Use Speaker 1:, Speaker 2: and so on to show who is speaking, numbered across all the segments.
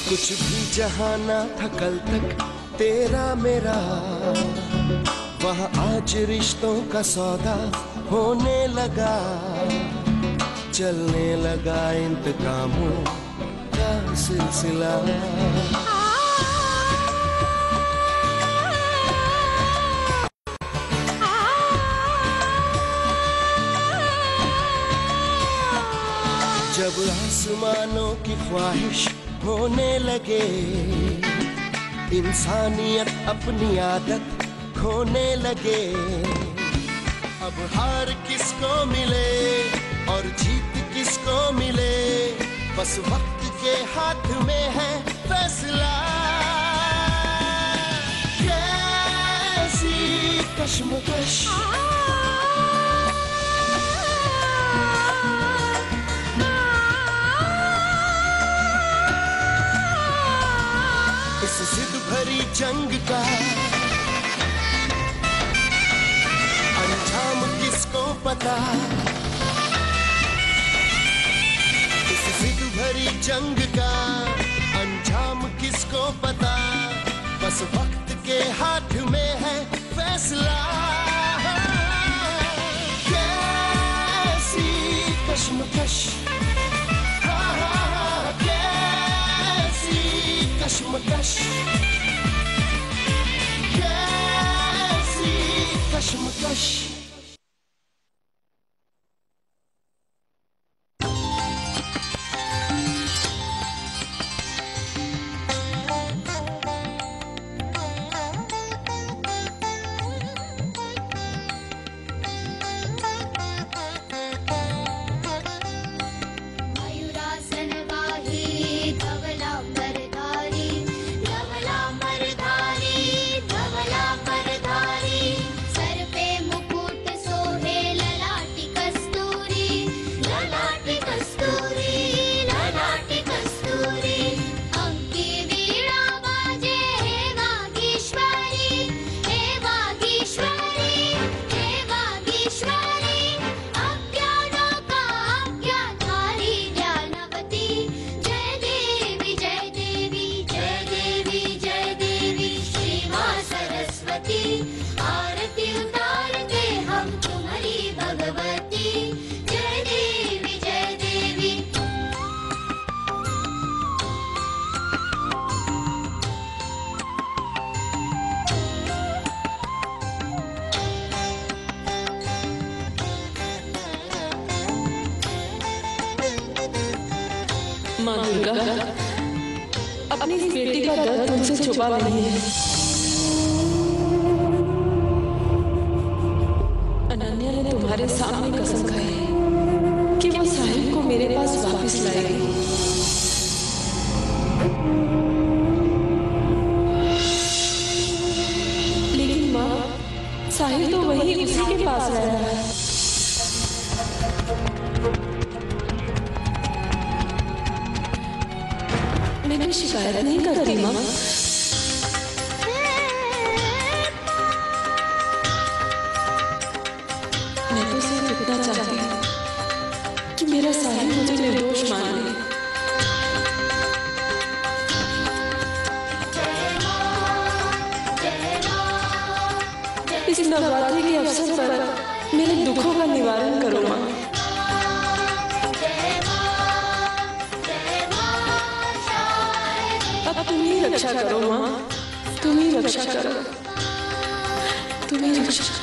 Speaker 1: कुछ भी जहाँ ना था कल तक तेरा मेरा, वहाँ आज रिश्तों का सौदा होने लगा। चलने लगा इंतकामों का सिलसिला। जब आसमानों की ख्वाहिश होने लगे, इंसानियत अपनी आदत खोने लगे। अब हार किसको मिले और जीत किसको मिले, बस वक्त के हाथ में है फैसला। कैसी कश्मकश, इस जिद भरी जंग का अंजाम किसको पता। इस जिद भरी जंग का अंजाम किसको पता, बस वक्त के हाथ में है फैसला। कैसी कश्मकश, कश्मकश, कैसी कश्मकश।
Speaker 2: माँ दुर्गा, अपनी इस बेटी का दर्द तुमसे छुपा नहीं है। अनन्या ने तुम्हारे सामने कसम खाई है कि वो साहिल को मेरे पास वापस लाएगी। लेकिन माँ, साहिल तो वही उसी के पास रह रहा है। मैं शिकायत नहीं करती माँ। मैं तो सिर्फ इतना चाहती हूँ कि मेरा साहिल मुझे निर्दोष मान ले। इस नवरात्रि के अवसर पर मेरे दुखों का निवारण करो माँ। तुम ही रक्षा करो माँ, तुम ही रक्षा करो, तुम ही रक्षा करो।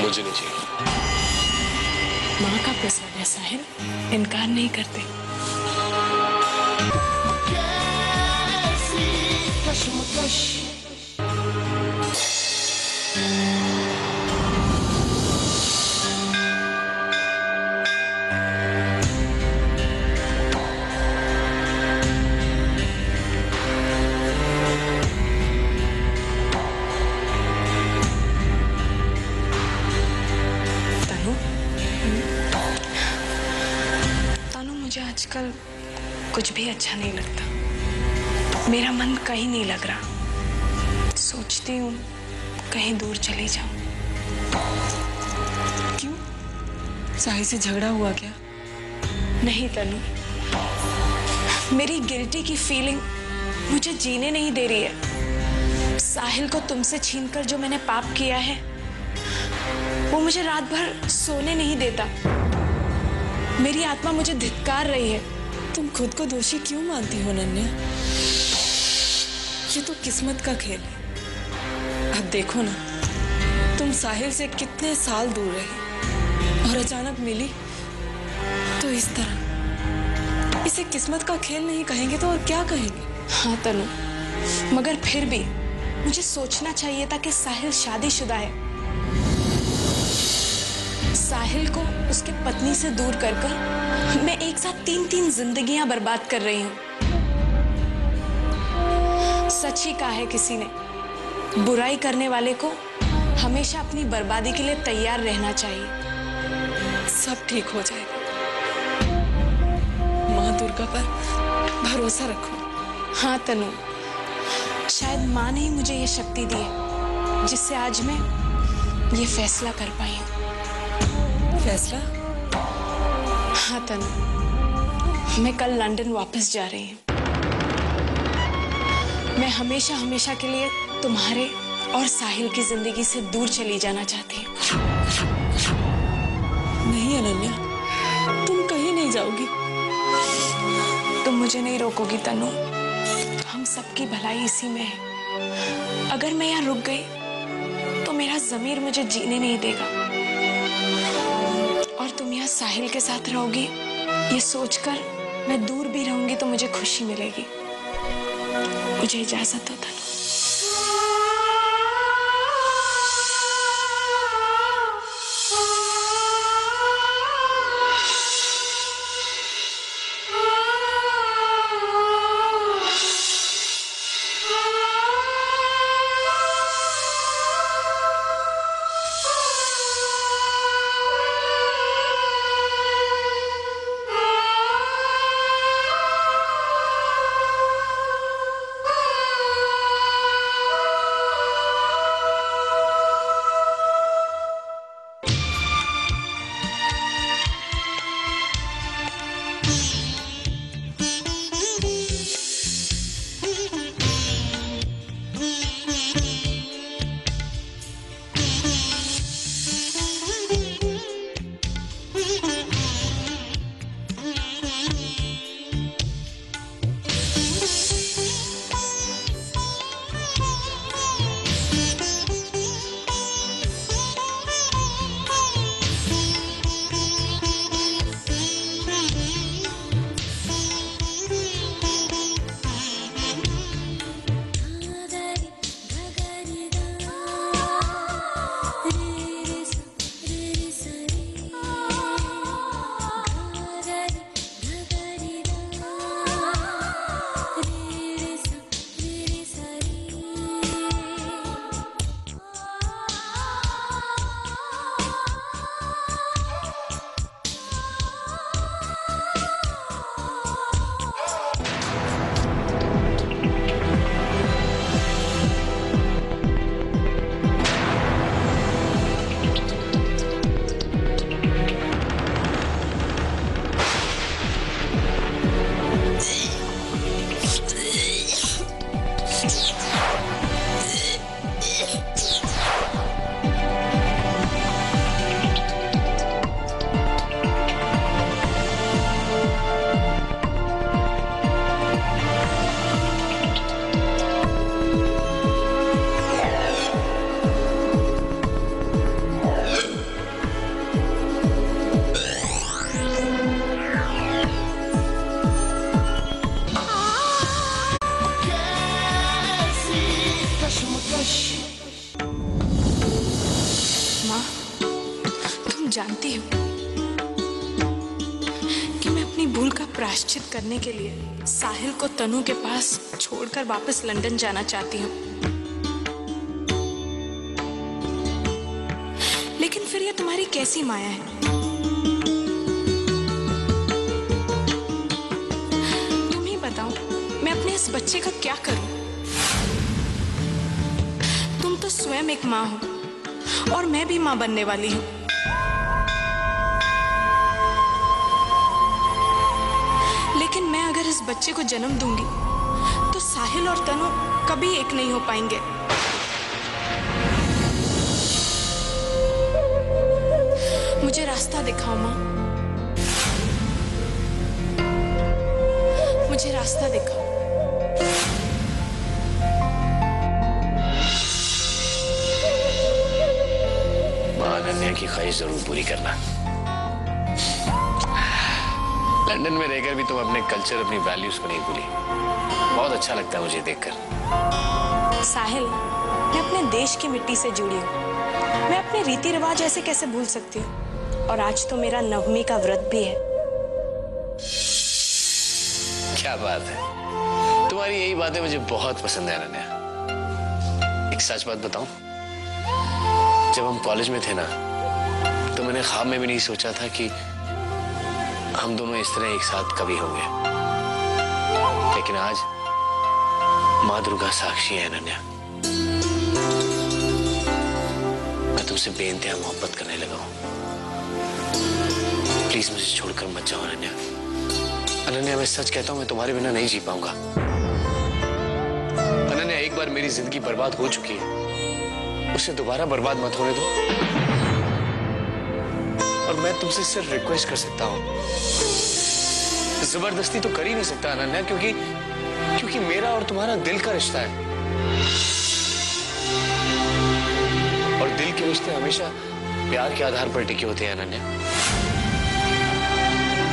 Speaker 3: मुझे नहीं चाहिए।
Speaker 2: माँ का प्रसाद है साहिल, इनकार नहीं करते।
Speaker 1: कश्मकश
Speaker 2: मुझे आजकल कुछ भी अच्छा नहीं लगता। मेरा मन कहीं नहीं लग रहा। सोचती हूँ कहीं दूर चली जाऊं।
Speaker 4: क्यों? साहिल से झगड़ा हुआ क्या?
Speaker 2: नहीं तनु, मेरी गिल्टी की फीलिंग मुझे जीने नहीं दे रही है। साहिल को तुमसे छीनकर जो मैंने पाप किया है वो मुझे रात भर सोने नहीं देता। मेरी आत्मा मुझे धिक्कार रही है।
Speaker 4: तुम खुद को दोषी क्यों मानती हो नन्या? ये तो किस्मत का खेल है। अब देखो ना, तुम साहिल से कितने साल दूर रही और अचानक मिली तो इस तरह। इसे किस्मत का खेल नहीं कहेंगे तो और क्या कहेंगे?
Speaker 2: हाँ तनु, मगर फिर भी मुझे सोचना चाहिए था कि साहिल शादीशुदा है। साहिल को उसके पत्नी से दूर कर कर मैं एक साथ 3-3 जिंदगियां बर्बाद कर रही हूं। सच ही कहा है किसी ने, बुराई करने वाले को हमेशा अपनी बर्बादी के लिए तैयार रहना चाहिए।
Speaker 4: सब ठीक हो जाएगा। माँ दुर्गा पर भरोसा रखो।
Speaker 2: हाँ तनु, शायद माँ ने ही मुझे ये शक्ति दी है जिससे आज मैं ये फैसला कर पाई हूँ।
Speaker 4: फैसला?
Speaker 2: हाँ तनु, मैं कल लंदन वापस जा रही हूँ। मैं हमेशा हमेशा के लिए तुम्हारे और साहिल की जिंदगी से दूर चली जाना चाहती हूँ।
Speaker 4: नहीं अनन्या, तुम कहीं नहीं जाओगी।
Speaker 2: तुम मुझे नहीं रोकोगी तनु, हम सबकी भलाई इसी में है। अगर मैं यहाँ रुक गई तो मेरा ज़मीर मुझे जीने नहीं देगा और तुम यहाँ साहिल के साथ रहोगी ये सोचकर मैं दूर भी रहूंगी तो मुझे खुशी मिलेगी। मुझे इजाजत हो तनु। जानती हूँ कि मैं अपनी भूल का प्रायश्चित करने के लिए साहिल को तनु के पास छोड़कर वापस लंदन जाना चाहती हूँ। लेकिन फिर ये तुम्हारी कैसी माया है? तुम ही बताओ, मैं अपने इस बच्चे का क्या करूं? तुम तो स्वयं एक माँ हो और मैं भी माँ बनने वाली हूँ। लेकिन मैं अगर इस बच्चे को जन्म दूंगी तो साहिल और तनु कभी एक नहीं हो पाएंगे। मुझे रास्ता दिखाओ माँ, मुझे रास्ता दिखाओ।
Speaker 3: माँ अनन्या की ख्वाहिश जरूर पूरी करना। लंदन में रहकर भी तुम अपने कल्चर, अपनी वैल्यूज को नहीं भूली। बहुत अच्छा लगता है मुझे देखकर।
Speaker 2: साहिल, मैं अपने देश की मिट्टी से जुड़ी हूँ। मैं अपने रीति रिवाज ऐसे कैसे भूल सकती हूँ? और आज तो मेरा नवमी का व्रत भी है।
Speaker 3: क्या बात है, तुम्हारी यही बातें मुझे बहुत पसंद है अनन्या। एक सच बात बताऊं, जब हम कॉलेज में थे ना, तो मैंने ख्वाब में भी नहीं सोचा था कि हम दोनों इस तरह एक साथ कभी होंगे। लेकिन आज माँ दुर्गा साक्षी है अनन्या, मैं तुमसे बेइंतहा मोहब्बत करने लगा हूं। प्लीज मुझे छोड़कर मत जाओ अनन्या। अनन्या, मैं सच कहता हूं, मैं तुम्हारे बिना नहीं जी पाऊंगा। अनन्या, एक बार मेरी जिंदगी बर्बाद हो चुकी है, उसे दोबारा बर्बाद मत होने दो। और मैं तुमसे सिर्फ रिक्वेस्ट कर सकता हूं, जबरदस्ती तो कर ही नहीं सकता अनन्या, क्योंकि मेरा और तुम्हारा दिल का रिश्ता है। और दिल के रिश्ते हमेशा प्यार के आधार पर टिके होते हैं अनन्या,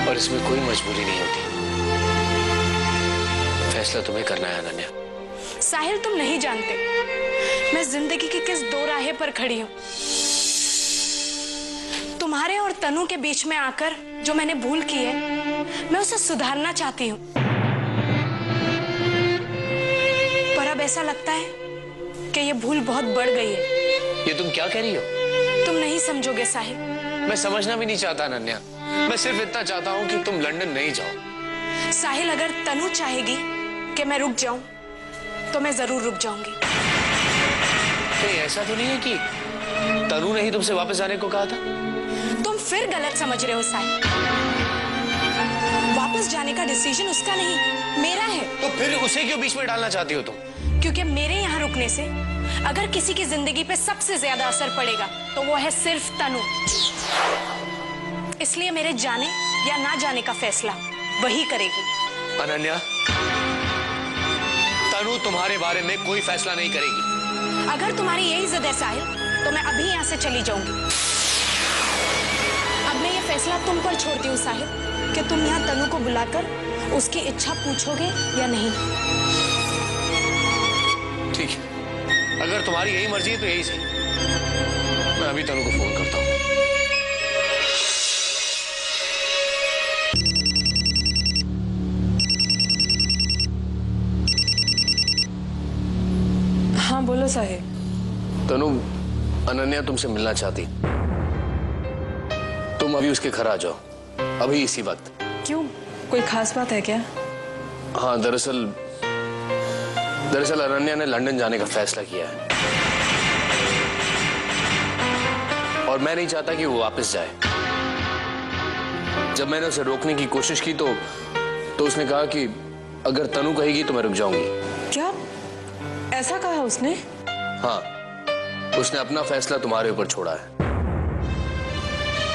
Speaker 3: और इसमें कोई मजबूरी नहीं होती। फैसला तुम्हें करना है अनन्या।
Speaker 2: साहिल, तुम नहीं जानते मैं जिंदगी की किस दो राहे पर खड़ी हूँ। तुम्हारे और तनु के बीच में आकर जो मैंने भूल की है, मैं उसे सुधारना चाहती हूँ। पर अब ऐसा लगता है कि ये भूल बहुत बढ़ गई है।
Speaker 3: ये तुम क्या कह रही हो?
Speaker 2: तुम नहीं समझोगे साहिल।
Speaker 3: मैं समझना भी नहीं चाहता अनन्या, मैं सिर्फ इतना चाहता हूँ कि तुम लंदन नहीं जाओ।
Speaker 2: साहिल, अगर तनु चाहेगी कि मैं रुक जाऊं तो मैं जरूर रुक जाऊंगी।
Speaker 3: कहीं ऐसा तो नहीं है कि तनु ने ही तुमसे वापस जाने को कहा था?
Speaker 2: तुम फिर गलत समझ रहे हो साहिल। वापस जाने का डिसीजन उसका नहीं, मेरा है।
Speaker 3: तो फिर उसे क्यों बीच में डालना चाहती हो तुम?
Speaker 2: क्योंकि मेरे यहाँ रुकने से अगर किसी की जिंदगी पे सबसे ज्यादा असर पड़ेगा तो वो है सिर्फ तनु। इसलिए मेरे जाने या ना जाने का फैसला वही करेगी।
Speaker 3: अनन्या, तनु तुम्हारे बारे में कोई फैसला नहीं करेगी।
Speaker 2: अगर तुम्हारी यही जिद है साहिल, तो मैं अभी यहाँ से चली जाऊंगी। अब मैं ये फैसला तुम पर छोड़ती हूँ साहिल कि तुम यहाँ तनु को बुलाकर उसकी इच्छा पूछोगे या नहीं।
Speaker 3: ठीक है, अगर तुम्हारी यही मर्जी है तो यही सही। मैं अभी तनु को फोन करता हूँ।
Speaker 4: हाँ बोलो साहिल।
Speaker 3: तनु, अनन्या तुमसे मिलना चाहती। तुम अभी उसके घर आ जाओ, अभी इसी वक्त।
Speaker 4: क्यों, कोई खास बात है क्या?
Speaker 3: हाँ, दरअसल अनन्या ने लंदन जाने का फैसला किया है और मैं नहीं चाहता कि वो वापस जाए। जब मैंने उसे रोकने की कोशिश की तो उसने कहा कि अगर तनु कहेगी तो मैं रुक जाऊंगी।
Speaker 4: क्या ऐसा कहा उसने?
Speaker 3: हाँ, उसने अपना फैसला तुम्हारे ऊपर छोड़ा है।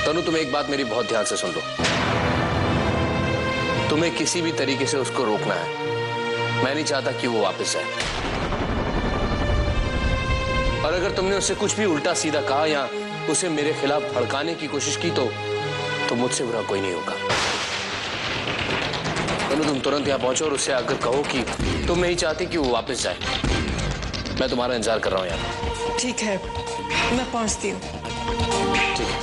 Speaker 3: तनु, तुम एक बात मेरी बहुत ध्यान से सुन लो। तुम्हें किसी भी तरीके से उसको रोकना है। मैं नहीं चाहता कि वो वापस जाए। और अगर तुमने उससे कुछ भी उल्टा सीधा कहा या उसे मेरे खिलाफ भड़काने की कोशिश की तो मुझसे बुरा कोई नहीं होगा। तनु, तुम तुरंत यहाँ पहुंचो और उससे आकर कहो कि तुम नहीं चाहती कि वो वापस जाए। मैं तुम्हारा इंतजार कर रहा हूँ यहाँ।
Speaker 4: ठीक है, मैं पहुंचती हूँ।
Speaker 3: ठीक है।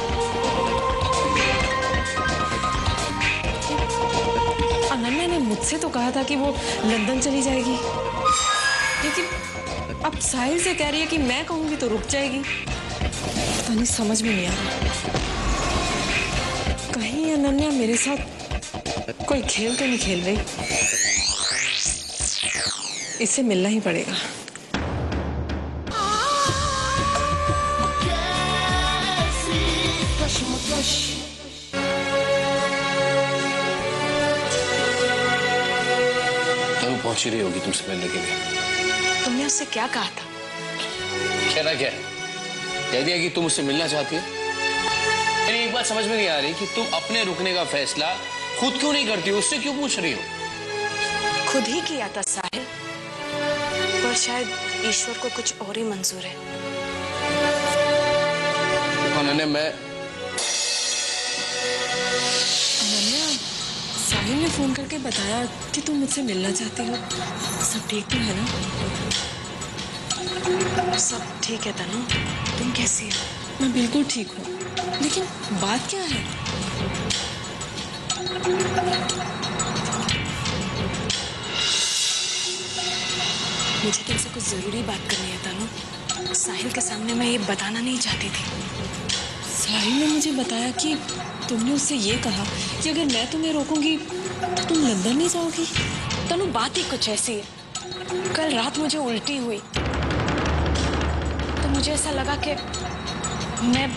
Speaker 4: मुझसे तो कहा था कि वो लंदन चली जाएगी, लेकिन अब साहिल से कह रही है कि मैं कहूंगी तो रुक जाएगी। पता नहीं, समझ में नहीं आ रहा। कहीं अनन्या मेरे साथ कोई खेल तो नहीं खेल रही। इससे मिलना ही पड़ेगा।
Speaker 3: पहुंच ही रही होगी तुमसे मिलने के लिए।
Speaker 2: तुमने उससे क्या कहा था?
Speaker 3: कहना क्या है? कह दिया कि तुम उससे मिलना चाहती हो। मेरी एक बात समझ में नहीं आ रही कि तुम अपने रुकने का फैसला खुद क्यों नहीं करती हो, उससे क्यों पूछ रही हो?
Speaker 2: खुद ही किया था साहिल, पर शायद ईश्वर को कुछ और ही मंजूर है।
Speaker 3: अनन्या,
Speaker 4: साहिल ने फोन करके बताया कि तुम मुझसे मिलना चाहती हो। सब ठीक तो है ना?
Speaker 2: सब ठीक है तनु, तुम कैसी हो?
Speaker 4: मैं बिल्कुल ठीक हूँ, लेकिन बात क्या है?
Speaker 2: मुझे तुमसे कुछ जरूरी बात करनी है तनु। साहिल के सामने मैं ये बताना नहीं चाहती थी।
Speaker 4: साहिल ने मुझे बताया कि तुमने उससे ये कहा कि अगर मैं तुम्हें रोकूंगी तो तुम लंदन नहीं जाओगी।
Speaker 2: तनु, बात ही कुछ ऐसी है। कल रात मुझे उल्टी हुई तो मुझे ऐसा लगा कि मैं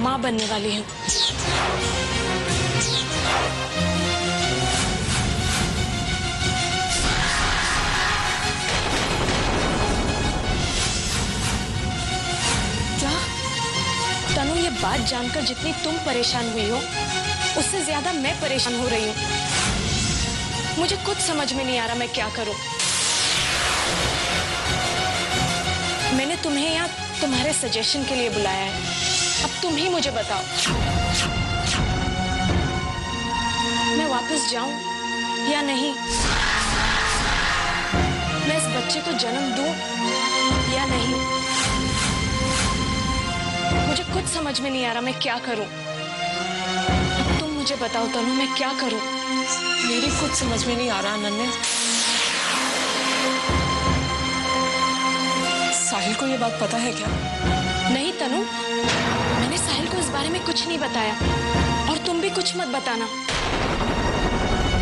Speaker 2: माँ बनने वाली हूँ।
Speaker 4: क्या?
Speaker 2: तनु, ये बात जानकर जितनी तुम परेशान हुई हो, उससे ज्यादा मैं परेशान हो रही हूँ। मुझे कुछ समझ में नहीं आ रहा मैं क्या करूं। मैंने तुम्हें यहाँ तुम्हारे सजेशन के लिए बुलाया है। अब तुम ही मुझे बताओ, मैं वापस जाऊं या नहीं? मैं इस बच्चे को जन्म दूं या नहीं? मुझे कुछ समझ में नहीं आ रहा मैं क्या करूं। अब तुम मुझे बताओ तनु, मैं क्या करूं?
Speaker 4: मेरी कुछ समझ में नहीं आ रहा अनन्या। साहिल को ये बात पता है क्या?
Speaker 2: नहीं तनु, मैंने साहिल को इस बारे में कुछ नहीं बताया, और तुम भी कुछ मत बताना।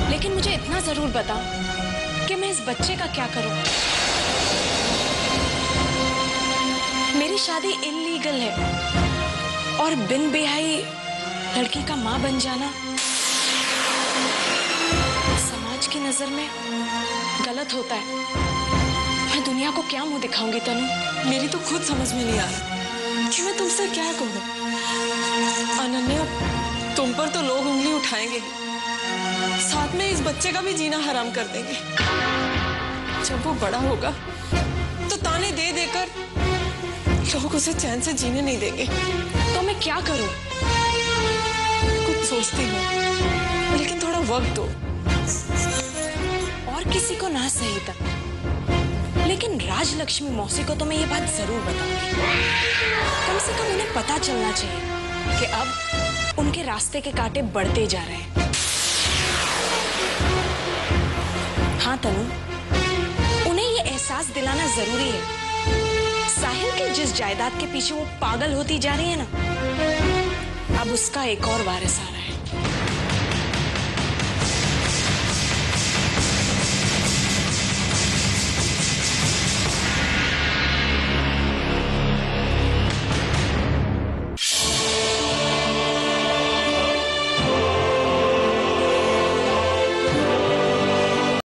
Speaker 2: लेकिन मुझे इतना जरूर बताओ कि मैं इस बच्चे का क्या करूं। मेरी शादी इल्लीगल है, और बिन ब्याही लड़की का मां बन जाना समाज की नजर में गलत होता है। मैं दुनिया को क्या मुंह दिखाऊंगी तनु?
Speaker 4: मेरी तो खुद समझ में नहीं आ रहा कि मैं तुमसे क्या कहूँ। अनन्या, तुम पर तो लोग उंगली उठाएंगे, साथ में इस बच्चे का भी जीना हराम कर देंगे। जब वो बड़ा होगा तो ताने दे देकर लोग उसे चैन से जीने नहीं देंगे।
Speaker 2: तो मैं क्या करूं?
Speaker 4: कुछ सोचती हूँ, लेकिन थोड़ा वक्त दो।
Speaker 2: और किसी को ना सही तक, लेकिन राजलक्ष्मी मौसी को तो मैं ये बात जरूर बताऊंगी। कम से कम उन्हें पता चलना चाहिए कि अब उनके रास्ते के कांटे बढ़ते जा रहे हैं। हाँ तनु, उन्हें ये एहसास दिलाना जरूरी है। साहिल के जिस जायदाद के पीछे वो पागल होती जा रही है ना, अब उसका एक और वारिस आ रहा है।